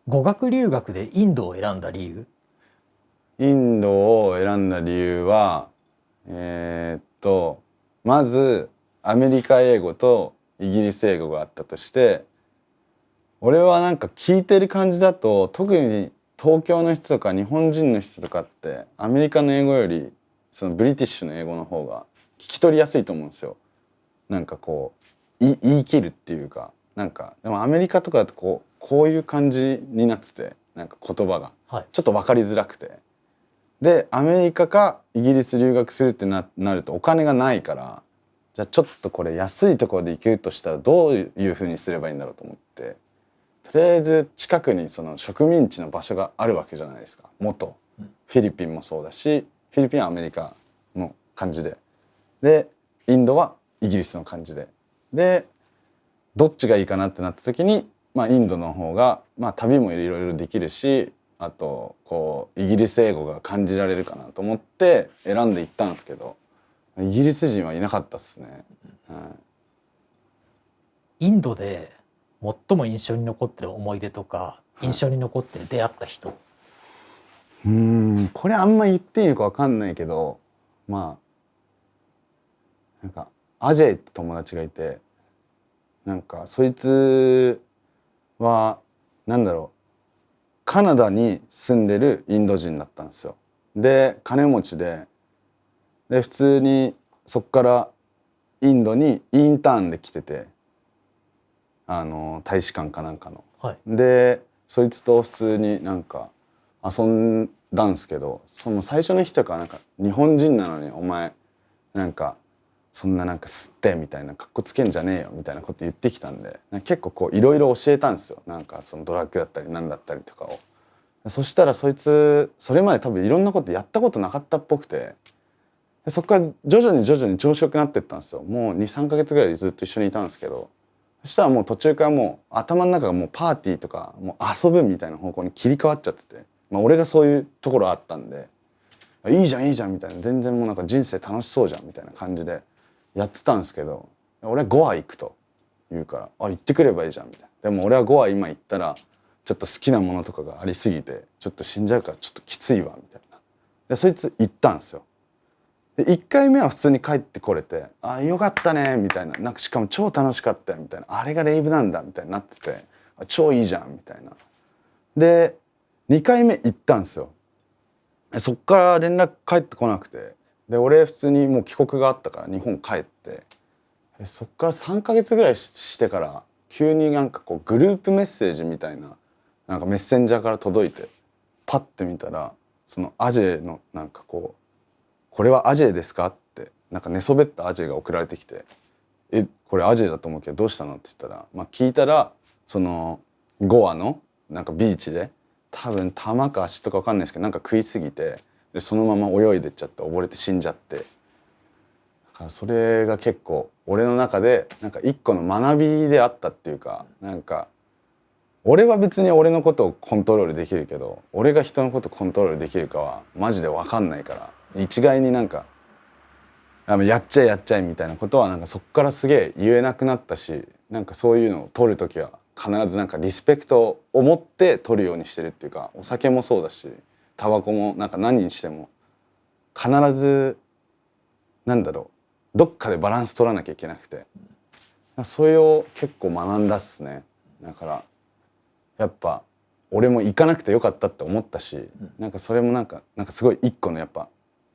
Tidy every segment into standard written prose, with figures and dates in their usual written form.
語学留学でインドを選んだ理由？インドを選んだ理由はまずアメリカ英語とイギリス英語があったとして、俺はなんか聞いてる感じだと特に東京の人とか日本人の人とかってアメリカの英語よりそのブリティッシュの英語の方が聞き取りやすいと思うんですよ。なんかこう言い切るっていうか、なんかでもアメリカとかだとこういう感じになってて、なんか言葉がちょっと分かりづらくて、でアメリカかイギリス留学するってなるとお金がないから、じゃあちょっとこれ安いところで行くとしたらどういうふうにすればいいんだろうと思って、とりあえず近くにその植民地の場所があるわけじゃないですか。元フィリピンもそうだし、フィリピンはアメリカの感じでインドはイギリスの感じでどっちがいいかなってなった時に、インドの方が旅もいろいろできるし、あとこうイギリス英語が感じられるかなと思って選んでいったんですけど、イギリス人はいなかったっすね。インドで最も印象に残ってる思い出とか、印象に残ってる出会った人？これあんま言っていいのか分かんないけど、なんかアジェイって友達がいて、なんかそいつはなんだろう、カナダに住んでるインド人だったんですよ。で金持ちで普通にそっからインドにインターンで来てて、大使館かなんかの。でそいつと普通になんか遊んだんすけど、その最初の日とかなんか日本人なのにお前なんかそんななんか吸ってみたいなかっこつけんじゃねえよみたいなこと言ってきたんで、結構こういろいろ教えたんですよ。なんかそのドラッグだったりなんだったりとかを。そしたらそいつそれまで多分いろんなことやったことなかったっぽくて、そこから徐々に調子よくなってったんですよ。もう2、3ヶ月ぐらいずっと一緒にいたんですけど、そしたらもう途中からもう頭の中がもうパーティーとかもう遊ぶみたいな方向に切り替わっちゃってて、俺がそういうところあったんで、いいじゃんいいじゃんみたいな、全然もうなんか人生楽しそうじゃんみたいな感じでやってたんですけど、俺はゴア行くと言うから、行ってくればいいじゃんみたいな。でも俺はゴア今行ったらちょっと好きなものとかがありすぎてちょっと死んじゃうからちょっときついわみたいな。でそいつ行ったんですよ。で1回目は普通に帰ってこれて「あよかったね」みたいな、なんかしかも超楽しかったよみたいな、あれがレイブなんだみたいになってて、超いいじゃんみたいな。で2回目行ったんですよ。そっから連絡返ってこなくて、で俺普通にもう帰国があったから日本帰って、そっから3ヶ月ぐらいしてから急になんかこうグループメッセージみたいな、なんかメッセンジャーから届いて、パッて見たらそのアジェのなんかこう「これはアジェですか?」ってなんか寝そべったアジェが送られてきて「これアジェだと思うけどどうしたの?」って言ったら、聞いたらそのゴアのなんかビーチで多分玉か足とか分かんないですけどなんか食いすぎて、でそのまま泳いでっちゃって溺れて死んじゃって、だからそれが結構俺の中でなんか一個の学びであったっていうか、なんか俺は別に俺のことをコントロールできるけど俺が人のことコントロールできるかはマジで分かんないから、一概になんかやっちゃえやっちゃえみたいなことはなんかそっからすげえ言えなくなったし、なんかそういうのを取る時は必ずなんかリスペクトを持って取るようにしてるっていうか、お酒もそうだしタバコもなんか何にしても必ずなんだろう、どっかでバランス取らなきゃいけなくて、それを結構学んだっすね。だからやっぱ俺も行かなくてよかったって思ったし、なんかそれもなんかすごい一個のやっぱ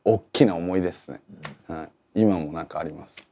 大きな思い出っすね。はい、今もなんかあります。